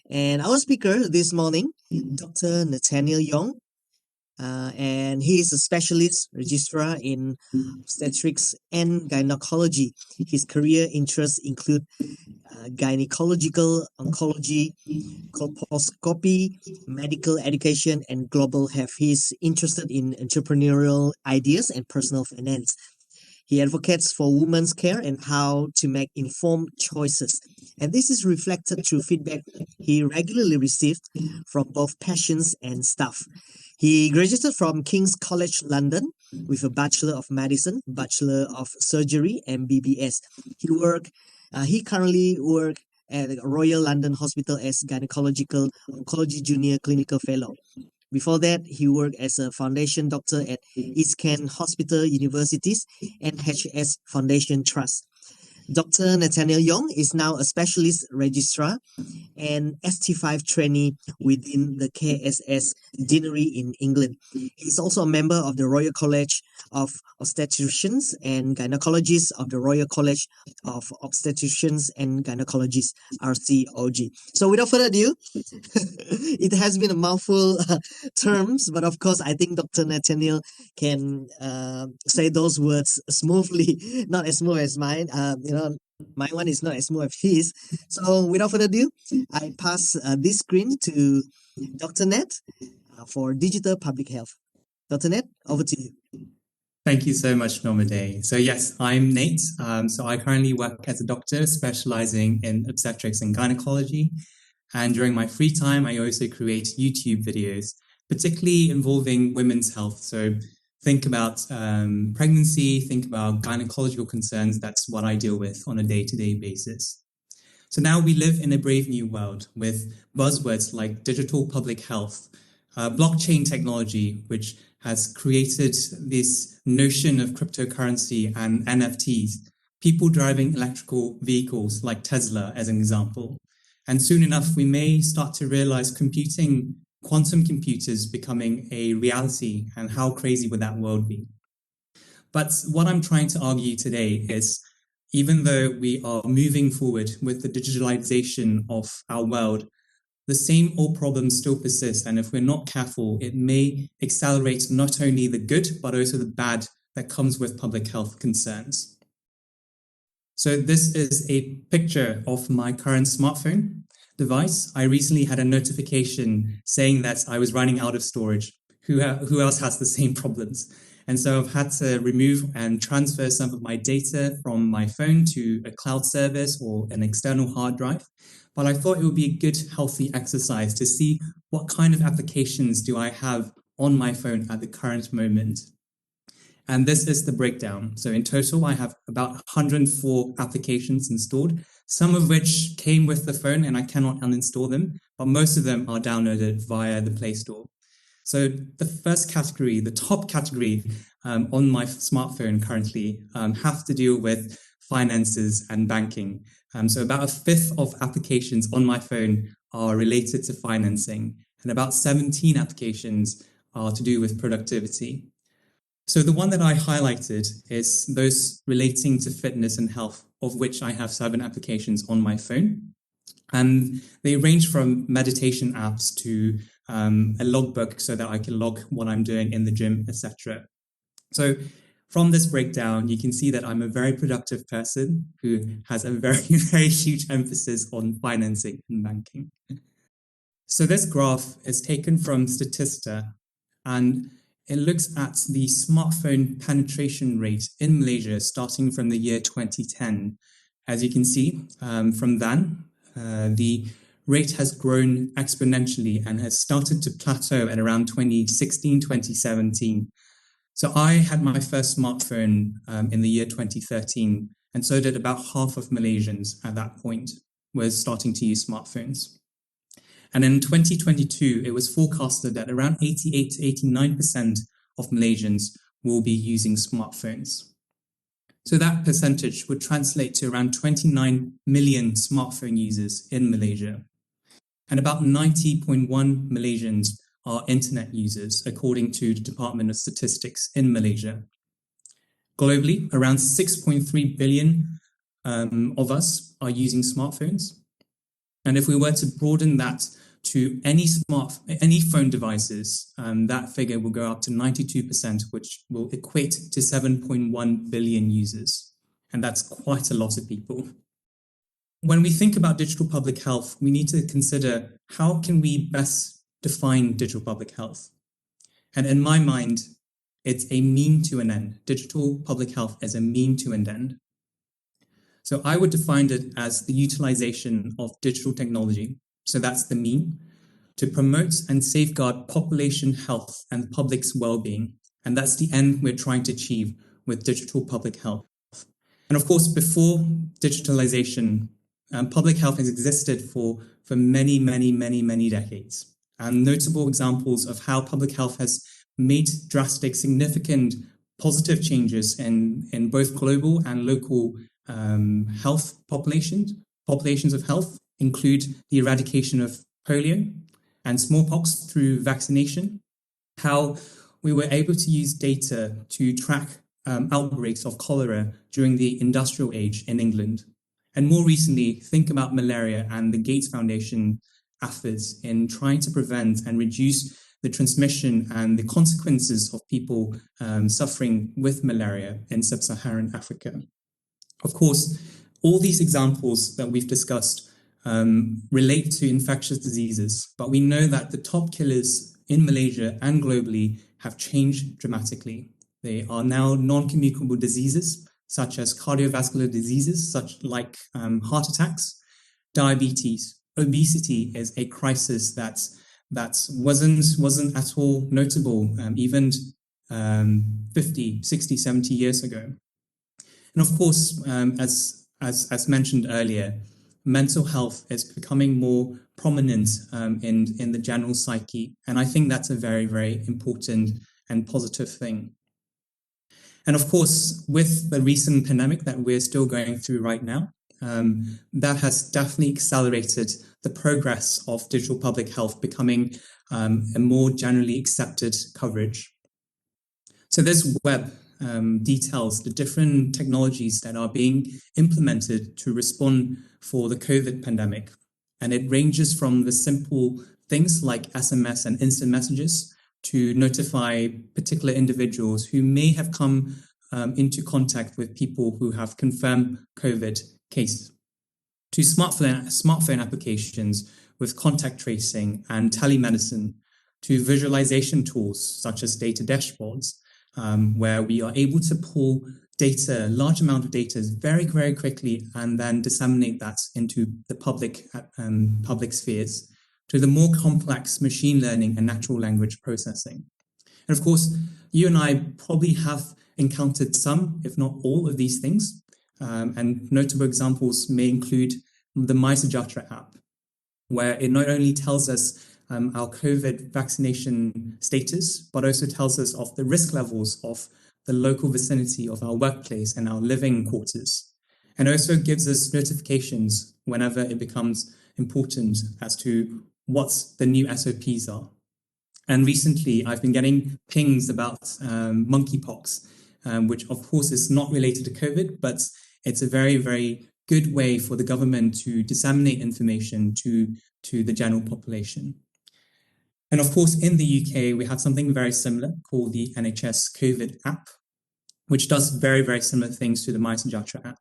And our speaker this morning, Dr. Nathaniel Yong, and he is a specialist registrar in obstetrics and gynecology. His career interests include gynecological oncology, colposcopy, medical education, and global health. He's interested in entrepreneurial ideas and personal finance. He advocates for women's care and how to make informed choices. And this is reflected through feedback he regularly received from both patients and staff. He graduated from King's College London with a Bachelor of Medicine, Bachelor of Surgery, and BBS. He currently works at the Royal London Hospital as Gynecological Oncology Junior Clinical Fellow. Before that, he worked as a foundation doctor at East Kent Hospital University's NHS Foundation Trust. Dr. Nathaniel Yong is now a specialist registrar and ST5 trainee within the KSS Deanery in England. He's also a member of the Royal College of Obstetricians and Gynecologists of the Royal College of Obstetricians and Gynecologists, RCOG. So without further ado, it has been a mouthful terms, but of course, I think Dr. Nathaniel can say those words smoothly, not as smooth as mine. My one is not as smooth as his. So without further ado, I pass this screen to Dr. Nat for digital public health. Dr. Nat, over to you. Thank you so much, Norma. So yes, I'm Nate. So I currently work as a doctor specializing in obstetrics and gynecology. And during my free time, I also create YouTube videos, particularly involving women's health. So think about pregnancy, think about gynecological concerns. That's what I deal with on a day-to-day basis. So now we live in a brave new world with buzzwords like digital public health, blockchain technology, which has created this notion of cryptocurrency and NFTs, people driving electrical vehicles like Tesla as an example. And soon enough, we may start to realize quantum computers becoming a reality, and how crazy would that world be? But what I'm trying to argue today is, even though we are moving forward with the digitalization of our world, the same old problems still persist, and if we're not careful, it may accelerate not only the good, but also the bad that comes with public health concerns. So this is a picture of my current smartphone device. I recently had a notification saying that I was running out of storage. Who else has the same problems? And so I've had to remove and transfer some of my data from my phone to a cloud service or an external hard drive. But I thought it would be a good, healthy exercise to see what kind of applications do I have on my phone at the current moment. And this is the breakdown. So in total, I have about 104 applications installed, some of which came with the phone and I cannot uninstall them, but most of them are downloaded via the Play Store. So the first category, the top category on my smartphone currently have to deal with finances and banking. So about a fifth of applications on my phone are related to financing, and about 17 applications are to do with productivity. So the one that I highlighted is those relating to fitness and health, of which I have 7 applications on my phone. And they range from meditation apps to a logbook so that I can log what I'm doing in the gym, etc. So from this breakdown, you can see that I'm a very productive person who has a very, very huge emphasis on financing and banking. So this graph is taken from Statista, and it looks at the smartphone penetration rate in Malaysia starting from the year 2010. As you can see from then, the rate has grown exponentially and has started to plateau at around 2016, 2017. So I had my first smartphone in the year 2013, and so did about half of Malaysians at that point were starting to use smartphones. And in 2022, it was forecasted that around 88 to 89% of Malaysians will be using smartphones. So that percentage would translate to around 29 million smartphone users in Malaysia. And about 90.1 Malaysians are internet users, according to the Department of Statistics in Malaysia. Globally, around 6.3 billion of us are using smartphones. And if we were to broaden that to any phone devices, that figure will go up to 92%, which will equate to 7.1 billion users. And that's quite a lot of people. When we think about digital public health, we need to consider how can we best define digital public health. And in my mind, it's a mean to an end. Digital public health is a mean to an end. So I would define it as the utilization of digital technology. So that's the mean, to promote and safeguard population health and the public's well-being. And that's the end we're trying to achieve with digital public health. And of course, before digitalization, public health has existed for many, many, many, many decades. And notable examples of how public health has made drastic, significant positive changes in both global and local health populations of health include the eradication of polio and smallpox through vaccination, how we were able to use data to track outbreaks of cholera during the industrial age in England. And more recently, think about malaria and the Gates Foundation efforts in trying to prevent and reduce the transmission and the consequences of people suffering with malaria in sub-Saharan Africa. Of course, all these examples that we've discussed relate to infectious diseases, but we know that the top killers in Malaysia and globally have changed dramatically. They are now non-communicable diseases, such as cardiovascular diseases, such like heart attacks, diabetes. Obesity is a crisis that wasn't at all notable even 50, 60, 70 years ago. And of course, as mentioned earlier, mental health is becoming more prominent in the general psyche. And I think that's a very, very important and positive thing. And of course, with the recent pandemic that we're still going through right now, that has definitely accelerated the progress of digital public health becoming a more generally accepted coverage. So this web details the different technologies that are being implemented to respond for the COVID pandemic. And it ranges from the simple things like SMS and instant messages to notify particular individuals who may have come into contact with people who have confirmed COVID cases, to smartphone applications with contact tracing and telemedicine, to visualization tools such as data dashboards, where we are able to pull data, large amount of data very, very quickly and then disseminate that into the public spheres, to the more complex machine learning and natural language processing. And of course, you and I probably have encountered some, if not all, of these things. And notable examples may include the MySejahtera app, where it not only tells us our COVID vaccination status, but also tells us of the risk levels of the local vicinity of our workplace and our living quarters. And also gives us notifications whenever it becomes important as to what the new SOPs are. And recently, I've been getting pings about monkeypox, which of course is not related to COVID, but it's a very, very good way for the government to disseminate information to the general population. And of course, in the UK, we have something very similar called the NHS COVID app, which does very, very similar things to the MySejahtera app.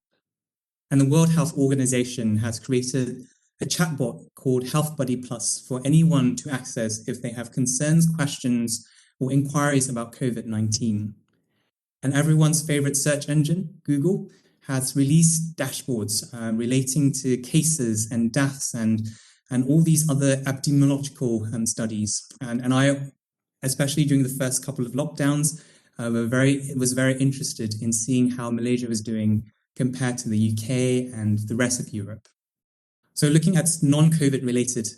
And the World Health Organization has created a chatbot called Health Buddy Plus for anyone to access if they have concerns, questions, or inquiries about COVID-19. And everyone's favorite search engine, Google, has released dashboards relating to cases and deaths and all these other epidemiological studies. And I, especially during the first couple of lockdowns, was very interested in seeing how Malaysia was doing compared to the UK and the rest of Europe. So looking at non-COVID related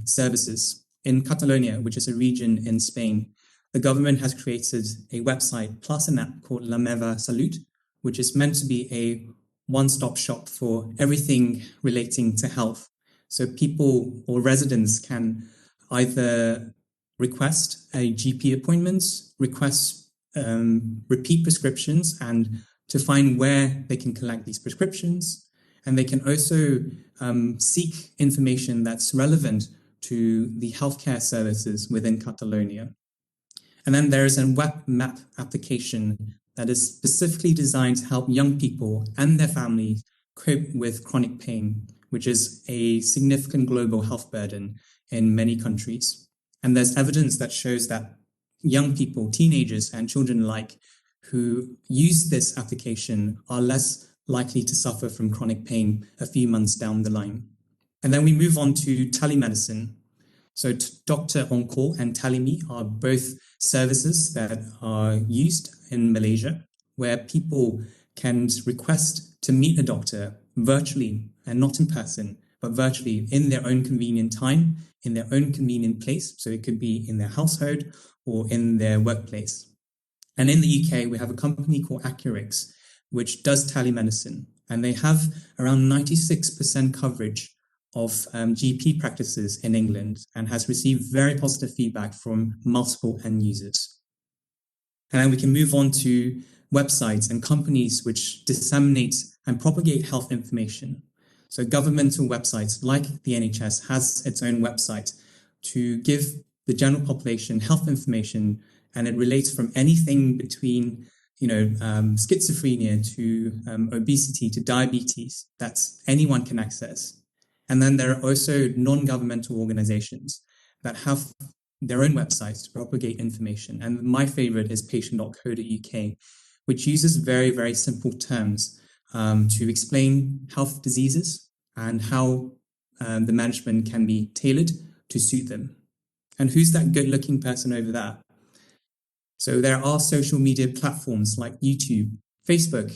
services, in Catalonia, which is a region in Spain, the government has created a website plus an app called La Meva Salut, which is meant to be a one-stop shop for everything relating to health. So people or residents can either request a GP appointment, request repeat prescriptions, and to find where they can collect these prescriptions, And they can also seek information that's relevant to the healthcare services within Catalonia. And then there is a web map application that is specifically designed to help young people and their families cope with chronic pain, which is a significant global health burden in many countries. And there's evidence that shows that young people, teenagers and children alike, who use this application are less likely to suffer from chronic pain a few months down the line. And then we move on to telemedicine. So Doctor On Call and TeleMe are both services that are used in Malaysia, where people can request to meet a doctor virtually and not in person, but virtually in their own convenient time, in their own convenient place. So it could be in their household or in their workplace. And in the UK, we have a company called Accurix, which does telemedicine, and they have around 96% coverage of GP practices in England and has received very positive feedback from multiple end users. And then we can move on to websites and companies which disseminate and propagate health information. So governmental websites like the NHS has its own website to give the general population health information, and it relates from anything between schizophrenia to obesity to diabetes that anyone can access. And then there are also non-governmental organizations that have their own websites to propagate information. And my favorite is patient.co.uk, which uses very, very simple terms to explain health diseases and how the management can be tailored to suit them. And who's that good-looking person over there? So there are social media platforms like YouTube, Facebook,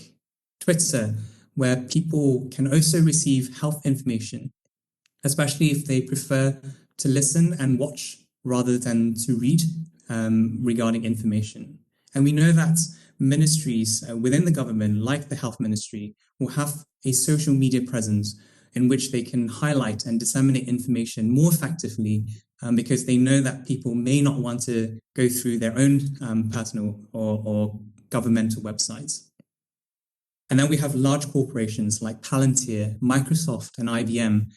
Twitter, where people can also receive health information, especially if they prefer to listen and watch rather than to read regarding information. And we know that ministries within the government, like the health ministry, will have a social media presence in which they can highlight and disseminate information more effectively because they know that people may not want to go through their own personal or governmental websites. And then we have large corporations like Palantir, Microsoft, and IBM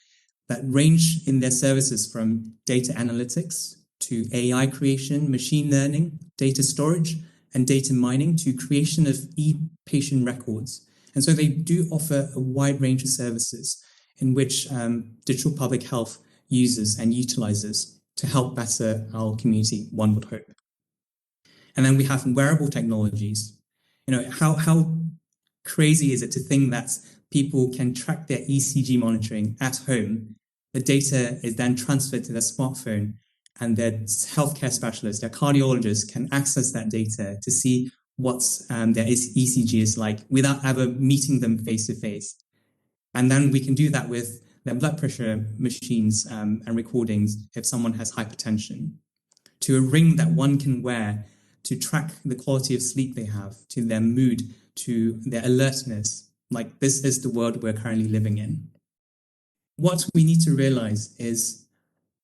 that range in their services from data analytics to AI creation, machine learning, data storage, and data mining to creation of e-patient records. And so they do offer a wide range of services in which digital public health uses and utilizes to help better our community, one would hope. And then we have wearable technologies. How crazy is it to think that people can track their ECG monitoring at home? The data is then transferred to their smartphone, and their healthcare specialists, their cardiologists can access that data to see what their ECG is like without ever meeting them face to face. And then we can do that with their blood pressure machines and recordings if someone has hypertension, to a ring that one can wear to track the quality of sleep they have, to their mood, to their alertness. Like, this is the world we're currently living in. What we need to realize is,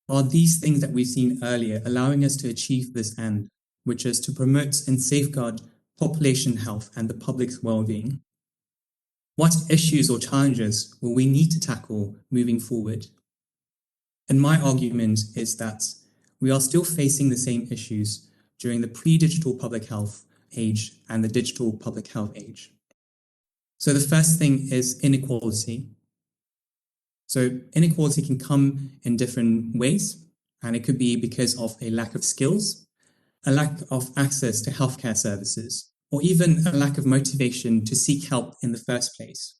are these things that we've seen earlier allowing us to achieve this end, which is to promote and safeguard population health and the public's well-being? What issues or challenges will we need to tackle moving forward? And my argument is that we are still facing the same issues during the pre-digital public health age and the digital public health age. So the first thing is inequality. So inequality can come in different ways, and it could be because of a lack of skills, a lack of access to healthcare services, or even a lack of motivation to seek help in the first place.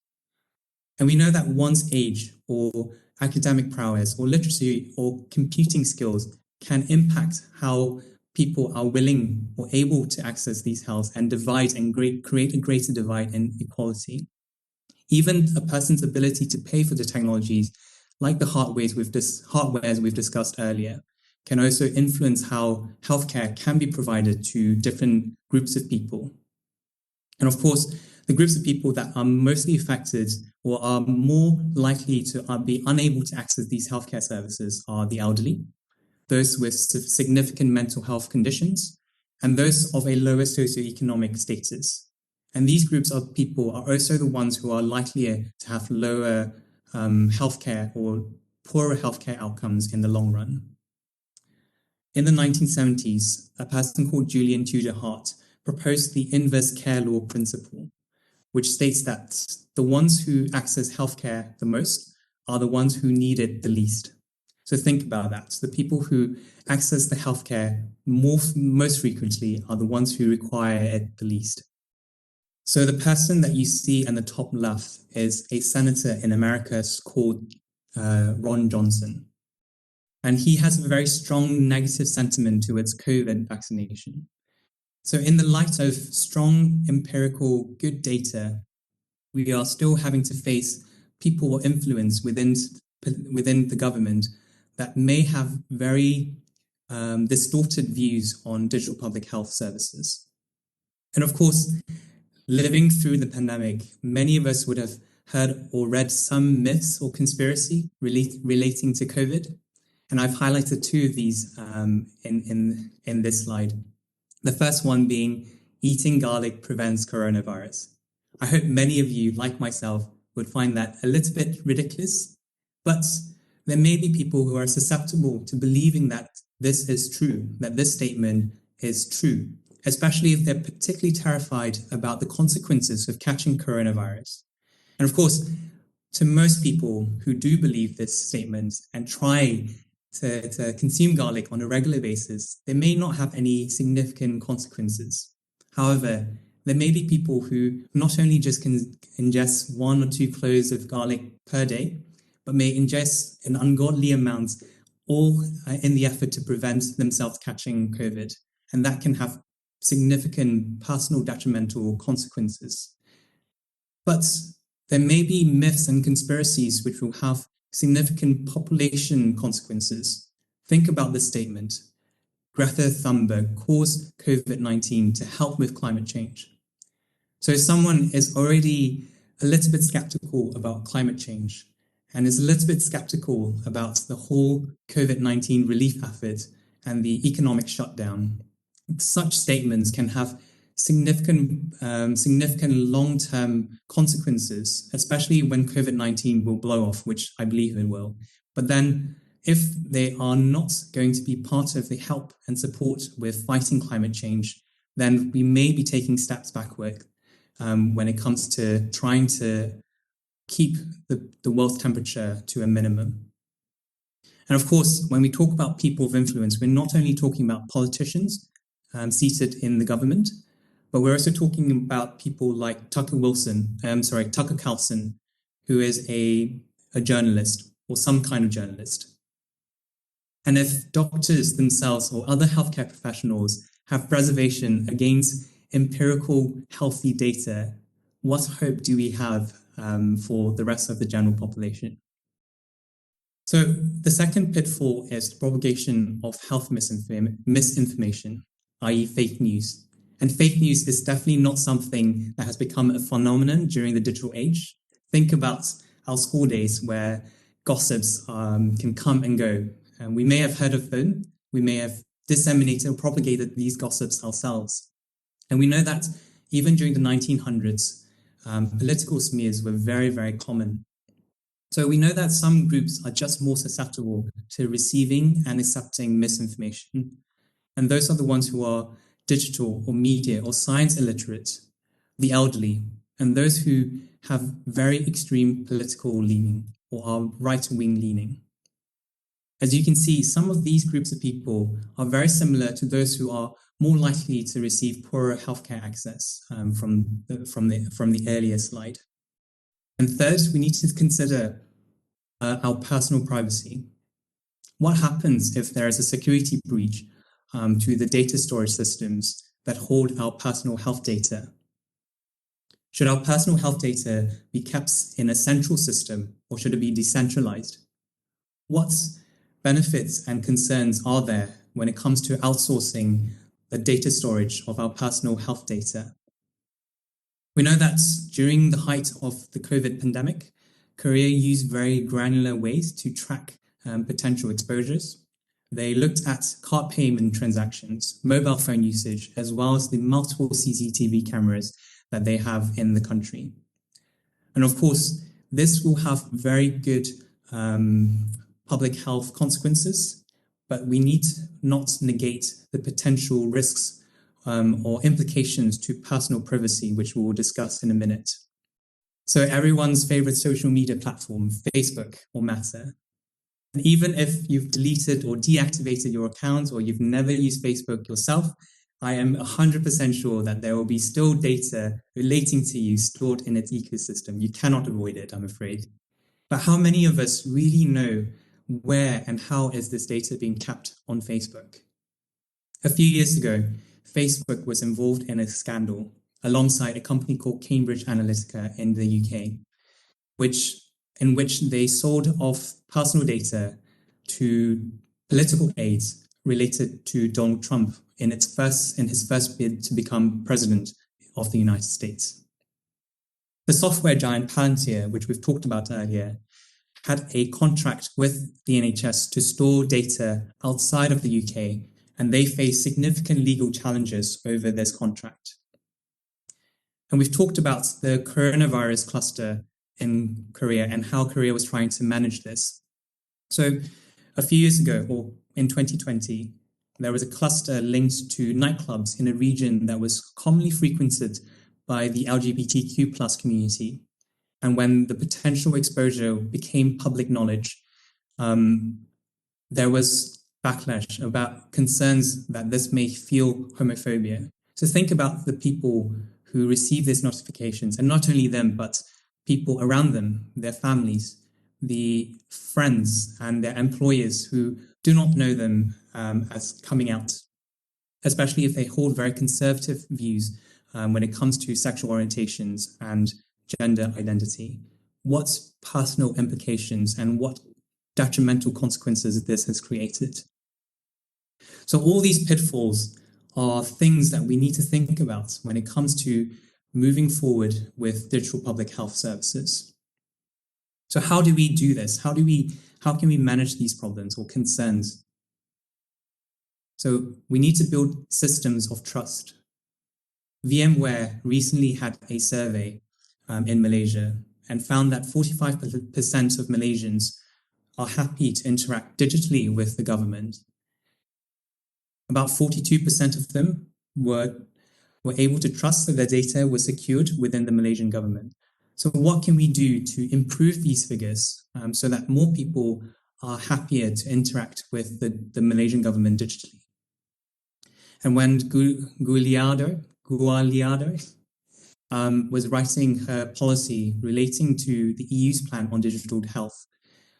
And we know that one's age or academic prowess or literacy or computing skills can impact how people are willing or able to access these health and divide and create a greater divide in equality. Even a person's ability to pay for the technologies, like the hardwares we've discussed earlier, can also influence how healthcare can be provided to different groups of people. And of course, the groups of people that are mostly affected or are more likely to be unable to access these healthcare services are the elderly, those with significant mental health conditions, and those of a lower socioeconomic status. And these groups of people are also the ones who are likelier to have lower healthcare or poorer healthcare outcomes in the long run. In the 1970s, a person called Julian Tudor Hart proposed the inverse care law principle, which states that the ones who access healthcare the most are the ones who need it the least. So think about that. The people who access the healthcare most frequently are the ones who require it the least. So the person that you see in the top left is a senator in America called Ron Johnson. And he has a very strong negative sentiment towards COVID vaccination. So in the light of strong empirical good data, we are still having to face people or influence within the government that may have very distorted views on digital public health services. And of course, living through the pandemic, many of us would have heard or read some myths or conspiracy relating to COVID. And I've highlighted two of these in this slide. The first one being eating garlic prevents coronavirus. I hope many of you, like myself, would find that a little bit ridiculous, but there may be people who are susceptible to believing that this is true, that this statement is true, especially if they're particularly terrified about the consequences of catching coronavirus. And of course, to most people who do believe this statement and try to consume garlic on a regular basis, they may not have any significant consequences. However, there may be people who not only just can ingest 1 or 2 cloves of garlic per day, but may ingest an ungodly amount, all in the effort to prevent themselves catching COVID. And that can have significant personal detrimental consequences. But there may be myths and conspiracies which will have significant population consequences. Think about this statement. Greta Thunberg caused COVID-19 to help with climate change. So if someone is already a little bit skeptical about climate change and is a little bit skeptical about the whole COVID-19 relief effort and the economic shutdown, such statements can have significant long-term consequences, especially when COVID-19 will blow off, which I believe it will. But then if they are not going to be part of the help and support with fighting climate change, then we may be taking steps backward when it comes to trying to keep the world's temperature to a minimum. And of course, when we talk about people of influence, we're not only talking about politicians seated in the government, but we're also talking about people like Tucker Carlson, who is a journalist or some kind of journalist. And if doctors themselves or other healthcare professionals have reservation against empirical healthy data, what hope do we have for the rest of the general population? So the second pitfall is the propagation of health misinformation, i.e. fake news. And fake news is definitely not something that has become a phenomenon during the digital age. Think about our school days where gossips can come and go. And we may have heard of them. We may have disseminated or propagated these gossips ourselves. And we know that even during the 1900s, political smears were very, very common. So we know that some groups are just more susceptible to receiving and accepting misinformation. And those are the ones who are digital or media or science illiterate, the elderly, and those who have very extreme political leaning or are right-wing leaning. As you can see, some of these groups of people are very similar to those who are more likely to receive poorer healthcare access from the earlier slide. And third, we need to consider our personal privacy. What happens if there is a security breach to the data storage systems that hold our personal health data? Should our personal health data be kept in a central system or should it be decentralized? What benefits and concerns are there when it comes to outsourcing the data storage of our personal health data? We know that during the height of the COVID pandemic, Korea used very granular ways to track potential exposures. They looked at card payment transactions, mobile phone usage, as well as the multiple CCTV cameras that they have in the country. And of course, this will have very good public health consequences, but we need not negate the potential risks or implications to personal privacy, which we will discuss in a minute. So everyone's favorite social media platform, Facebook or Meta. And even if you've deleted or deactivated your account or you've never used Facebook yourself, I am 100% sure that there will be still data relating to you stored in its ecosystem. You cannot avoid it, I'm afraid. But how many of us really know where and how is this data being kept on Facebook? A few years ago, Facebook was involved in a scandal alongside a company called Cambridge Analytica in the UK, in which they sold off personal data to political aides related to Donald Trump in his first bid to become president of the United States. The software giant Palantir, which we've talked about earlier, had a contract with the NHS to store data outside of the UK, and they faced significant legal challenges over this contract. And we've talked about the coronavirus cluster in Korea and how Korea was trying to manage this. So a few years ago, or in 2020, there was a cluster linked to nightclubs in a region that was commonly frequented by the LGBTQ plus community. And when the potential exposure became public knowledge, there was backlash about concerns that this may fuel homophobia. So think about the people who receive these notifications, and not only them, but people around them, their families, the friends and their employers who do not know them as coming out, especially if they hold very conservative views when it comes to sexual orientations and gender identity. What personal implications and what detrimental consequences this has created. So all these pitfalls are things that we need to think about when it comes to moving forward with digital public health services. So how do we do this? How can we manage these problems or concerns? So we need to build systems of trust. VMware recently had a survey in Malaysia and found that 45% of Malaysians are happy to interact digitally with the government. About 42% of them were able to trust that their data was secured within the Malaysian government. So what can we do to improve these figures so that more people are happier to interact with the Malaysian government digitally? And when Gualiado was writing her policy relating to the EU's plan on digital health,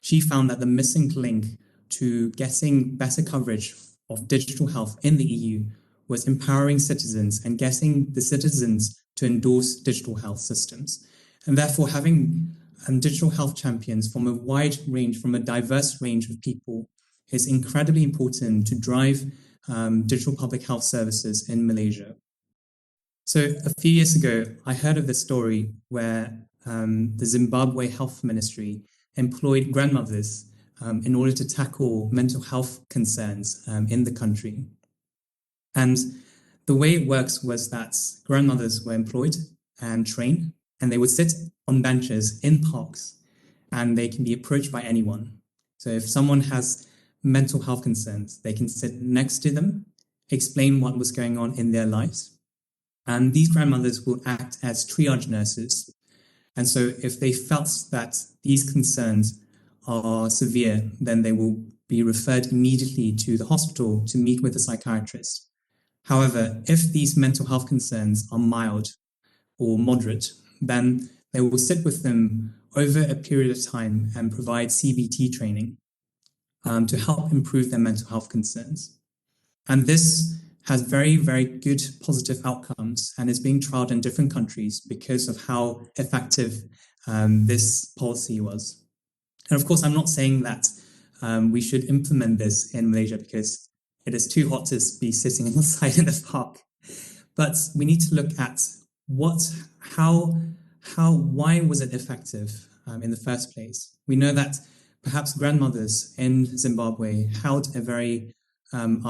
she found that the missing link to getting better coverage of digital health in the EU was empowering citizens and getting the citizens to endorse digital health systems. And therefore having digital health champions from a diverse range of people is incredibly important to drive digital public health services in Malaysia. So a few years ago, I heard of this story where the Zimbabwe Health Ministry employed grandmothers in order to tackle mental health concerns in the country. And the way it works was that grandmothers were employed and trained, and they would sit on benches in parks, and they can be approached by anyone. So if someone has mental health concerns, they can sit next to them, explain what was going on in their lives. And these grandmothers will act as triage nurses. And so if they felt that these concerns are severe, then they will be referred immediately to the hospital to meet with a psychiatrist. However, if these mental health concerns are mild or moderate, then they will sit with them over a period of time and provide CBT training to help improve their mental health concerns. And this has very, very good positive outcomes and is being trialed in different countries because of how effective this policy was. And of course, I'm not saying that we should implement this in Malaysia because it is too hot to be sitting inside in the park. But we need to look at why was it effective in the first place? We know that perhaps grandmothers in Zimbabwe are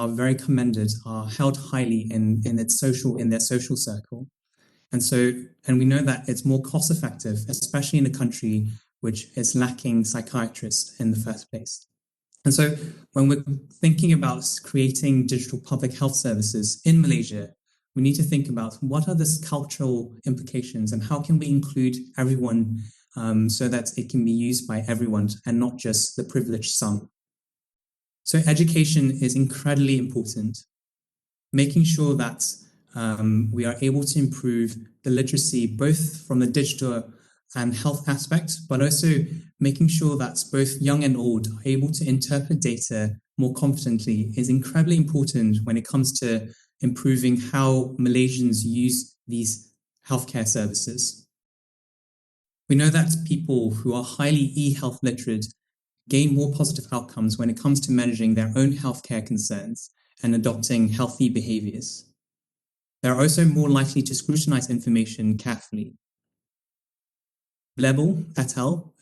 very commended, are held highly in their social circle. And we know that it's more cost effective, especially in a country which is lacking psychiatrists in the first place. And so when we're thinking about creating digital public health services in Malaysia, we need to think about what are the cultural implications and how can we include everyone so that it can be used by everyone and not just the privileged some. So education is incredibly important. Making sure that we are able to improve the literacy both from the digital and health aspect, but also making sure that both young and old are able to interpret data more confidently is incredibly important when it comes to improving how Malaysians use these healthcare services. We know that people who are highly e-health literate gain more positive outcomes when it comes to managing their own healthcare concerns and adopting healthy behaviors. They're also more likely to scrutinize information carefully. Lebel et al.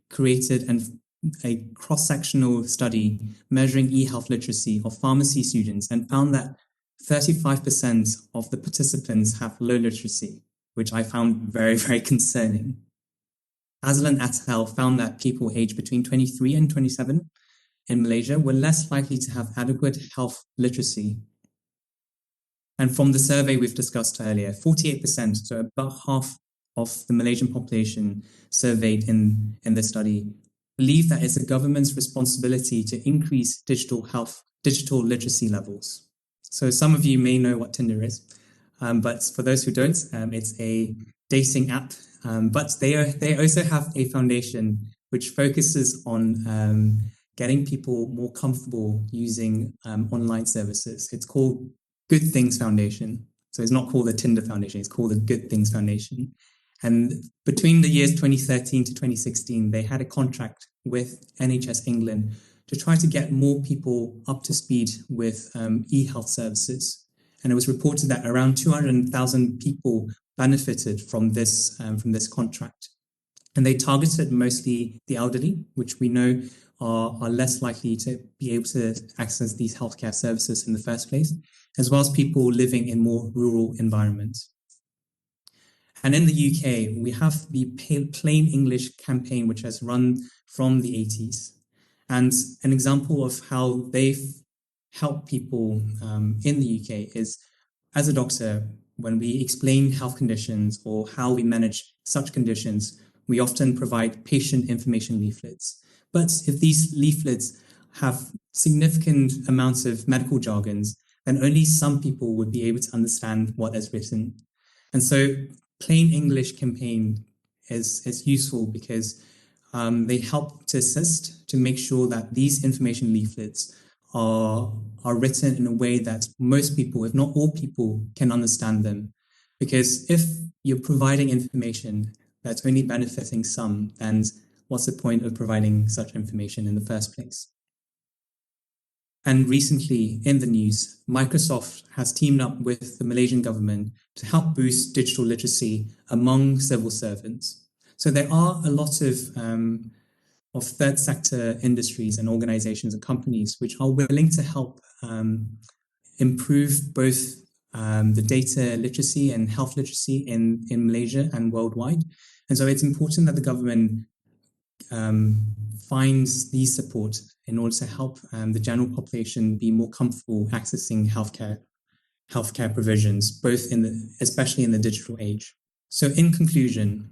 Created a cross-sectional study measuring e-health literacy of pharmacy students and found that 35% of the participants have low literacy, which I found very, very concerning. Aslan et al. Found that people aged between 23 and 27 in Malaysia were less likely to have adequate health literacy. And from the survey we've discussed earlier, 48%, so about half of the Malaysian population surveyed in this study, believe that it's the government's responsibility to increase digital literacy levels. So some of you may know what Tinder is, but for those who don't, it's a dating app. But they also have a foundation which focuses on getting people more comfortable using online services. It's called Good Things Foundation. So it's not called the Tinder Foundation, it's called the Good Things Foundation. And between the years 2013 to 2016, they had a contract with NHS England to try to get more people up to speed with e-health services. And it was reported that around 200,000 people benefited from this contract. And they targeted mostly the elderly, which we know are less likely to be able to access these healthcare services in the first place, as well as people living in more rural environments. And in the UK, we have the Plain English campaign, which has run from the 80s. And an example of how they've helped people in the UK is, as a doctor, when we explain health conditions or how we manage such conditions, we often provide patient information leaflets. But if these leaflets have significant amounts of medical jargons, then only some people would be able to understand what is written. And so Plain English campaign is useful because they help to assist to make sure that these information leaflets are written in a way that most people, if not all people, can understand them. Because if you're providing information that's only benefiting some, then what's the point of providing such information in the first place? And recently in the news, Microsoft has teamed up with the Malaysian government to help boost digital literacy among civil servants. So there are a lot of third sector industries and organizations and companies which are willing to help improve both the data literacy and health literacy in Malaysia and worldwide. And so it's important that the government finds these support in order to help the general population be more comfortable accessing healthcare provisions, especially in the digital age. So in conclusion,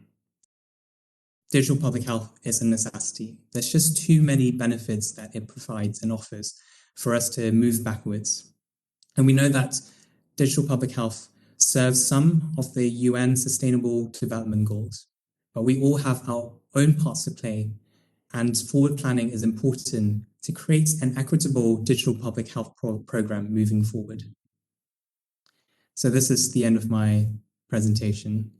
digital public health is a necessity. There's just too many benefits that it provides and offers for us to move backwards. And we know that digital public health serves some of the UN Sustainable Development Goals, but we all have our own parts to play, and forward planning is important to create an equitable digital public health program moving forward. So this is the end of my presentation.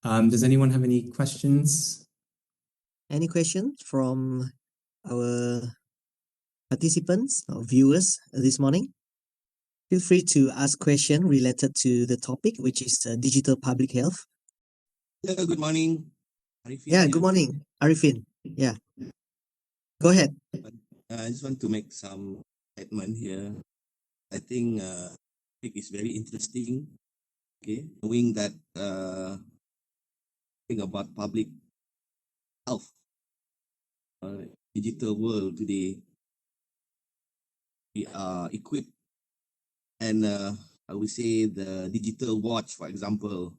Does anyone have any questions? Any questions from our participants or viewers this morning? Feel free to ask questions related to the topic, which is digital public health. Yeah, good morning. Arifin Yeah, here. good morning, Arifin. Yeah, go ahead. I just want to make some statement here. I think topic is very interesting Okay, knowing that think about public health, digital world today, we are equipped, and I would say the digital watch, for example,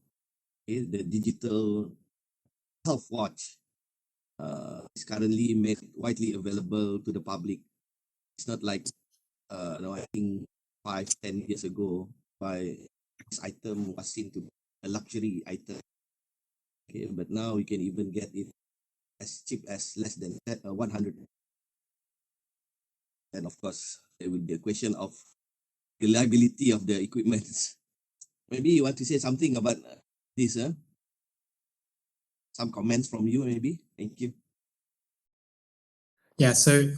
okay, the digital health watch is currently made widely available to the public. It's not like I think 5-10 years ago, this item was seen to be a luxury item. Okay, but now you can even get it as cheap as less than 100. And of course, there will be a question of reliability of the equipment. Maybe you want to say something about this, huh? Some comments from you, maybe. Thank you. Yeah, so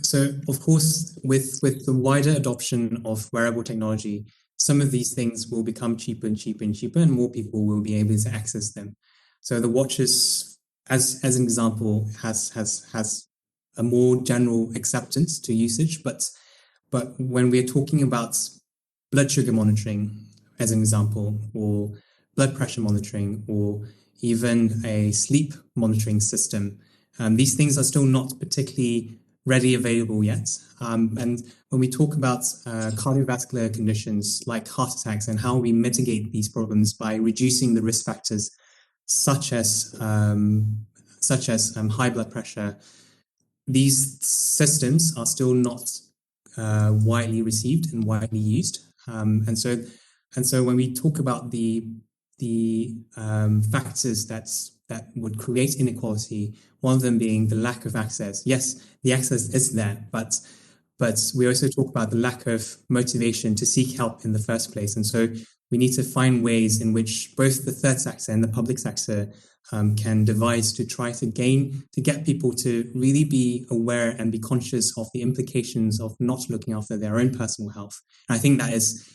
of course, with the wider adoption of wearable technology, some of these things will become cheaper and cheaper and cheaper, and more people will be able to access them. So the watches, as an example, has a more general acceptance to usage, but when we're talking about blood sugar monitoring, as an example, or blood pressure monitoring, or even a sleep monitoring system, these things are still not particularly readily available yet. And when we talk about cardiovascular conditions like heart attacks and how we mitigate these problems by reducing the risk factors such as high blood pressure, these systems are still not widely received and widely used. And so when we talk about the factors that would create inequality, one of them being the lack of access. Yes, the access is there, but we also talk about the lack of motivation to seek help in the first place. And so we need to find ways in which both the third sector and the public sector can devise to try to get people to really be aware and be conscious of the implications of not looking after their own personal health. And I think that is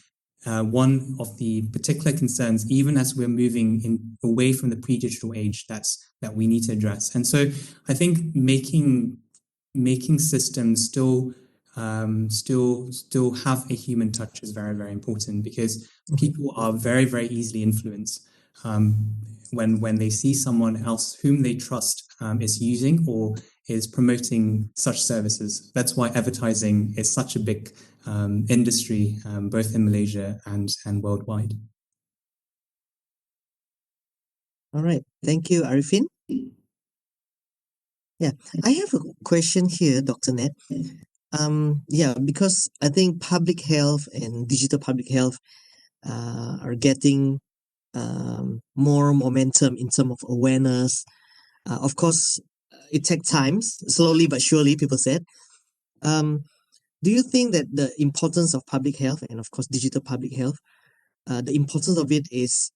one of the particular concerns, even as we're moving away from the pre-digital age, that we need to address. And so I think making systems still have a human touch is very, very important, because people are very, very easily influenced when they see someone else whom they trust is using or is promoting such services. That's why advertising is such a big industry, both in Malaysia and worldwide. All right. Thank you, Arifin. Yeah, I have a question here, Dr. Ned. Because I think public health and digital public health are getting more momentum in terms of awareness. Of course, it takes time, slowly but surely, people said. Do you think that the importance of public health and, of course, digital public health, the importance of it is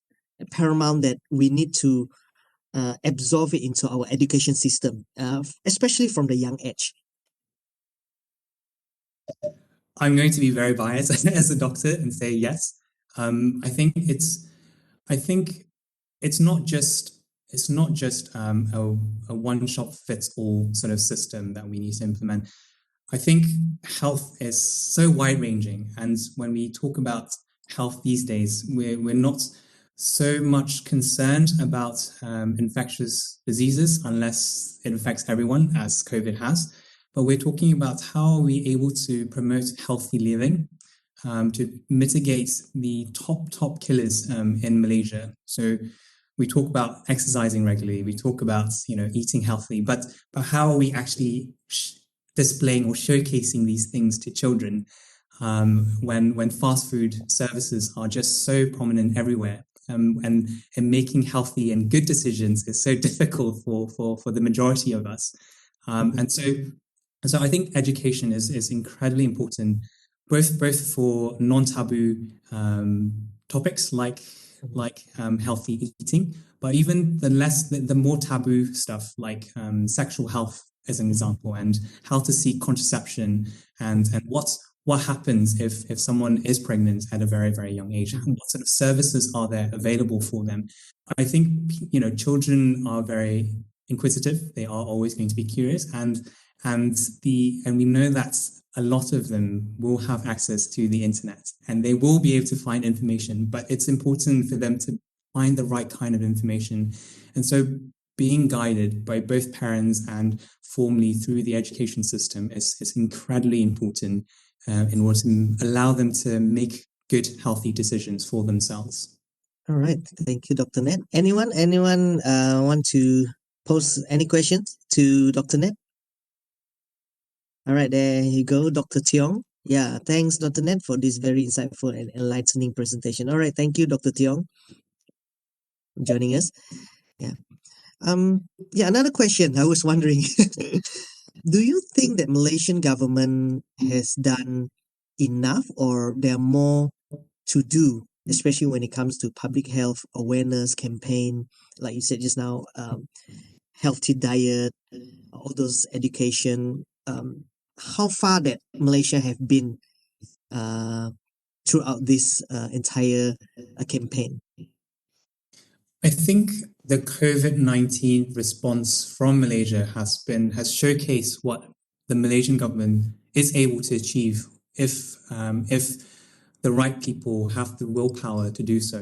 paramount, that we need to absorb it into our education system, especially from the young age? I'm going to be very biased as a doctor and say yes. I think it's not just a one shop fits all sort of system that we need to implement. I think health is so wide ranging, and when we talk about health these days, we're not so much concerned about infectious diseases unless it affects everyone, as COVID has. But we're talking about how are we able to promote healthy living, to mitigate the top killers in Malaysia. So we talk about exercising regularly, we talk about eating healthy, but how are we actually displaying or showcasing these things to children when fast food services are just so prominent everywhere? And making healthy and good decisions is so difficult for the majority of us. And so I think education is incredibly important, both for non-taboo topics like healthy eating, but even the more taboo stuff like sexual health, as an example, and how to seek contraception, and what happens if someone is pregnant at a very, very young age, and what sort of services are there available for them. I think children are very inquisitive. They are always going to be curious, and we know that a lot of them will have access to the internet and they will be able to find information, but it's important for them to find the right kind of information. And so being guided by both parents and formally through the education system is incredibly important in order to allow them to make good, healthy decisions for themselves. All right. Thank you, Dr. Ned. Anyone want to pose any questions to Dr. Ned? All right, there you go, Dr. Tiong. Yeah, thanks, Dr. Ned, for this very insightful and enlightening presentation. All right, thank you, Dr. Tiong, for joining us. Yeah. Another question I was wondering. Do you think that Malaysian government has done enough, or there are more to do, especially when it comes to public health awareness campaign, like you said just now, healthy diet, all those education, how far that Malaysia have been throughout this entire campaign? I think the COVID-19 response from Malaysia has showcased what the Malaysian government is able to achieve if the right people have the willpower to do so.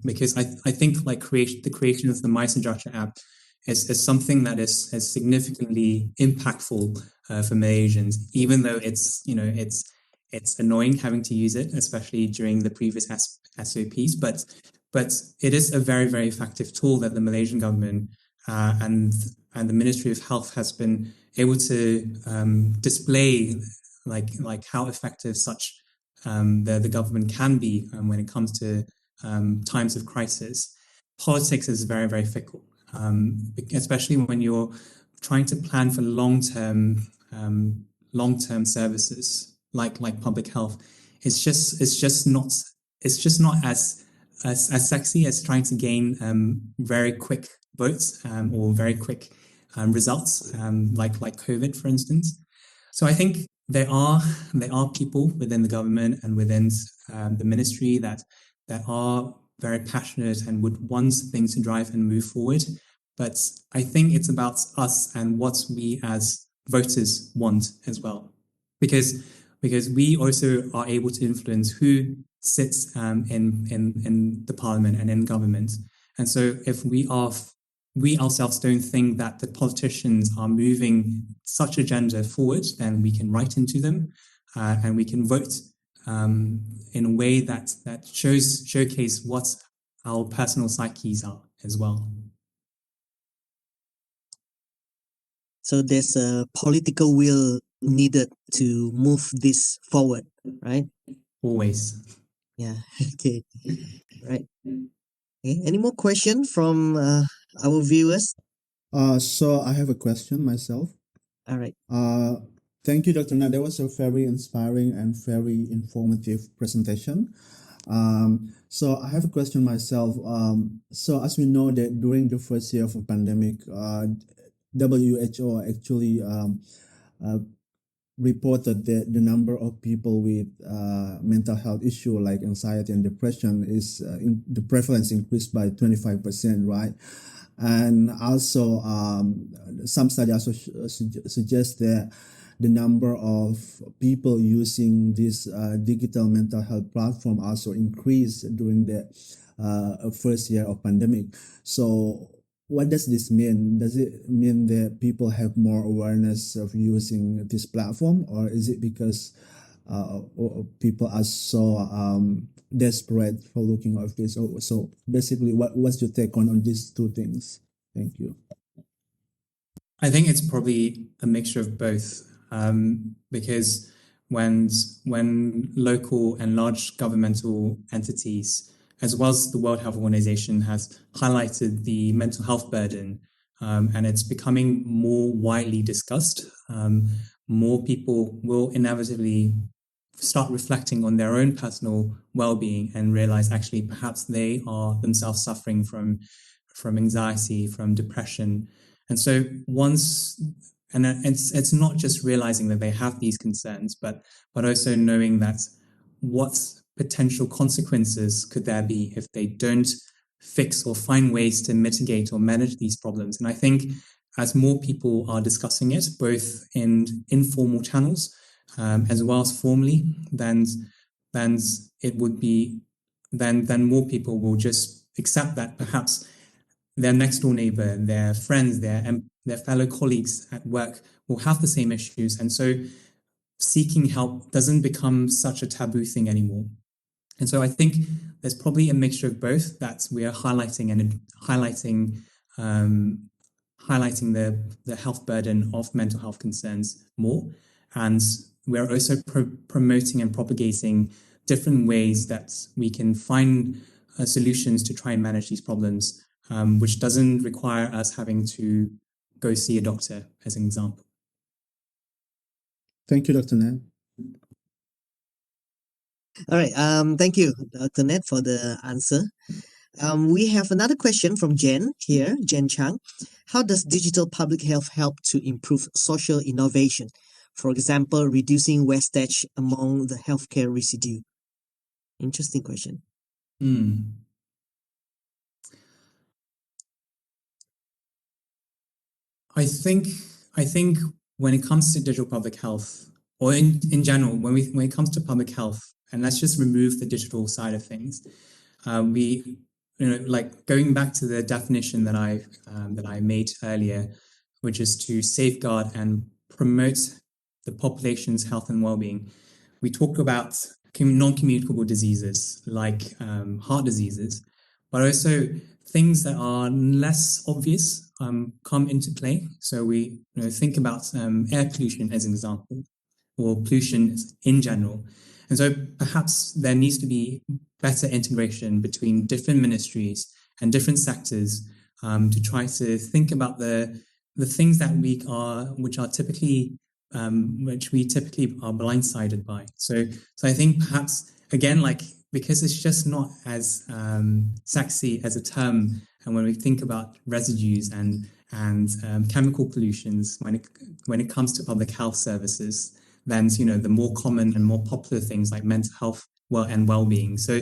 Because I think like the creation of the My Sejahtera app is something that is significantly impactful for Malaysians, even though it's annoying having to use it, especially during the previous SOPs. But it is a very, very effective tool that the Malaysian government and the Ministry of Health has been able to display, like how effective such the government can be when it comes to times of crisis. Politics is very, very fickle, especially when you're trying to plan for long-term services like public health. It's just not as sexy as trying to gain very quick votes or very quick results, like COVID, for instance. So I think there are people within the government and within the ministry that are very passionate and would want things to drive and move forward. But I think it's about us and what we as voters want as well, because we also are able to influence who sits in the parliament and in government. And so if we ourselves don't think that the politicians are moving such agenda forward, then we can write into them and we can vote in a way that showcase what our personal psyches are as well. So there's a political will needed to move this forward, right? Always. Yeah. Okay. Right. Okay. Any more questions from our viewers? So I have a question myself. All right. Thank you, Dr. Nat. That was a very inspiring and very informative presentation. So I have a question myself. So as we know that during the first year of a pandemic, WHO actually reported that the number of people with mental health issue like anxiety and depression is the prevalence increased by 25%, right? And also some studies also suggest that the number of people using this digital mental health platform also increased during the first year of pandemic. So what does this mean? Does it mean that people have more awareness of using this platform, or is it because people are so desperate for looking at this? So basically, what's your take on these two things? Thank you. I think it's probably a mixture of both, because when local and large governmental entities, as well as the World Health Organization, has highlighted the mental health burden, and it's becoming more widely discussed, more people will inevitably start reflecting on their own personal well-being and realize actually perhaps they are themselves suffering from anxiety, from depression. And so it's not just realizing that they have these concerns, but also knowing that what potential consequences could there be if they don't fix or find ways to mitigate or manage these problems. And I think as more people are discussing it, both in informal channels as well as formally, then more people will just accept that perhaps their next door neighbor, their friends, their fellow colleagues at work will have the same issues. And so seeking help doesn't become such a taboo thing anymore. And so I think there's probably a mixture of both that we are highlighting and highlighting the health burden of mental health concerns more. And we're also promoting and propagating different ways that we can find solutions to try and manage these problems, which doesn't require us having to go see a doctor, as an example. Thank you, Dr. Nat. All right. Thank you, Dr. Ned, for the answer. We have another question from Jen here, Jen Chang. How does digital public health help to improve social innovation? For example, reducing wastage among the healthcare residue. Interesting question. I think when it comes to digital public health, or in general, when it comes to public health, and let's just remove the digital side of things, like going back to the definition that I made earlier, which is to safeguard and promote the population's health and well-being. We talk about non-communicable diseases like heart diseases, but also things that are less obvious come into play. So we think about air pollution as an example, or pollution in general. And so perhaps there needs to be better integration between different ministries and different sectors to try to think about the things that which we typically are blindsided by. So I think perhaps again, because it's just not as sexy as a term, and when we think about residues and chemical pollutions when it comes to public health services, then the more common and more popular things like mental health and well-being. So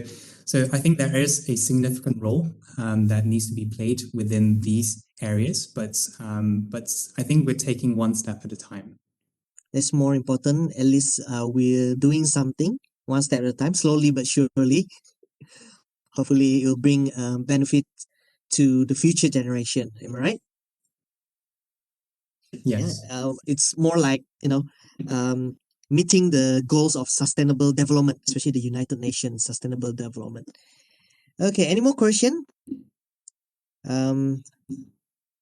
I think there is a significant role that needs to be played within these areas, but I think we're taking one step at a time. That's more important. At least we're doing something one step at a time, slowly but surely. Hopefully, it will bring benefit to the future generation. Am I right? Yes. Yeah, it's more like meeting the goals of sustainable development, especially the United Nations Sustainable Development. Okay, any more question?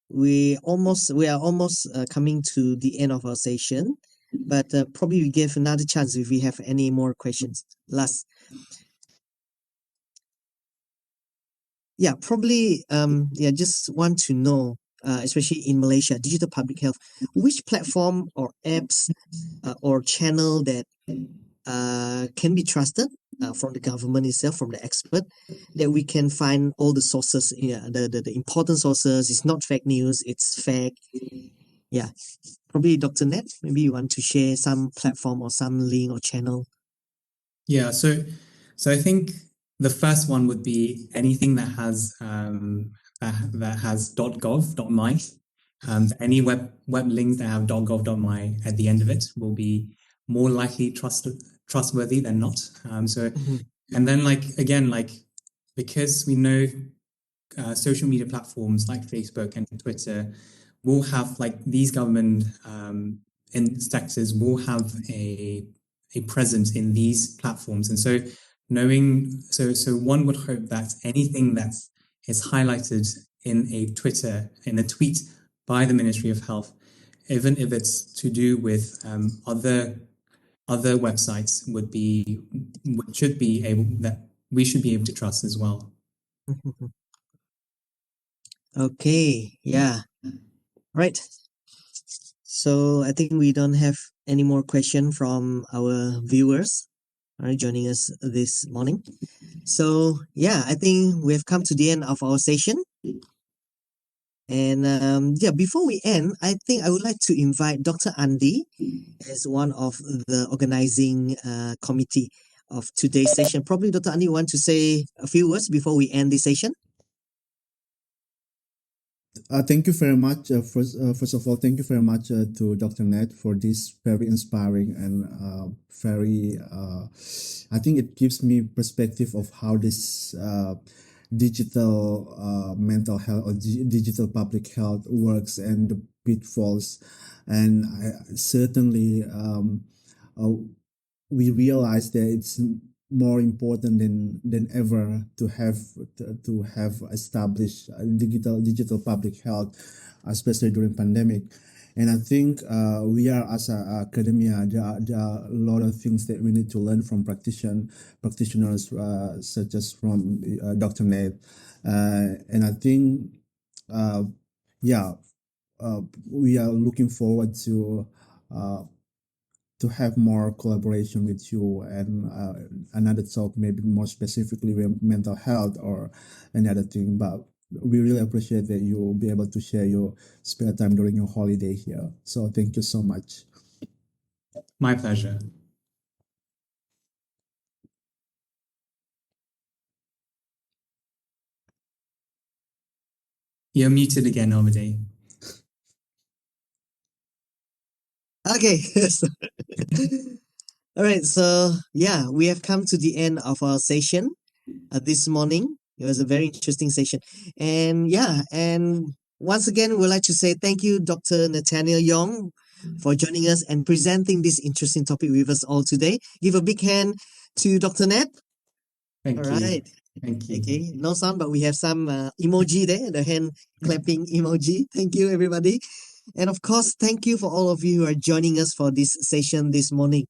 We are almost coming to the end of our session, but probably we give another chance if we have any more questions. Last. Yeah, probably. Just want to know, especially in Malaysia, digital public health, which platform or apps or channel that can be trusted from the government itself, from the expert, that we can find all the sources, the important sources. It's not fake news, it's fact. Yeah, probably Dr. Ned, maybe you want to share some platform or some link or channel. Yeah, so I think the first one would be anything that has .gov.my. Any web links that have .gov.my at the end of it will be more likely trustworthy than not. And then because we know social media platforms like Facebook and Twitter will have these government sectors will have a presence in these platforms, and so one would hope that anything that is highlighted in a tweet by the Ministry of Health, even if it's to do with other websites, we should be able to trust as well. Okay, yeah. Right. So I think we don't have any more questions from our viewers joining us this morning. So yeah, I think we have come to the end of our session. And before we end, I think I would like to invite Dr. Andy as one of the organizing committee of today's session. Probably Dr. Andy want to say a few words before we end this session. Thank you very much. First of all, thank you very much to Dr. Ned for this very inspiring and I think it gives me perspective of how this digital mental health or digital public health works and the pitfalls. And certainly uh, we realize that it's more important than ever to have established digital public health, especially during pandemic. And I think we are as a academia, there are a lot of things that we need to learn from practitioners such as from Dr. Nate. And I think, yeah, we are looking forward to have more collaboration with you and another talk, maybe more specifically with mental health or another thing. But we really appreciate that you will be able to share your spare time during your holiday here. So thank you so much. My pleasure. You're muted again, Normaday. Okay. All right. So yeah, we have come to the end of our session this morning. It was a very interesting session, and yeah, and once again, we'd like to say thank you, Dr. Nathaniel Yong, for joining us and presenting this interesting topic with us all today. Give a big hand to Dr. Nat. Thank All you. right. Thank you. Okay, no sound, but we have some emoji there, the hand clapping emoji. Thank you, everybody. And of course, thank you for all of you who are joining us for this session this morning.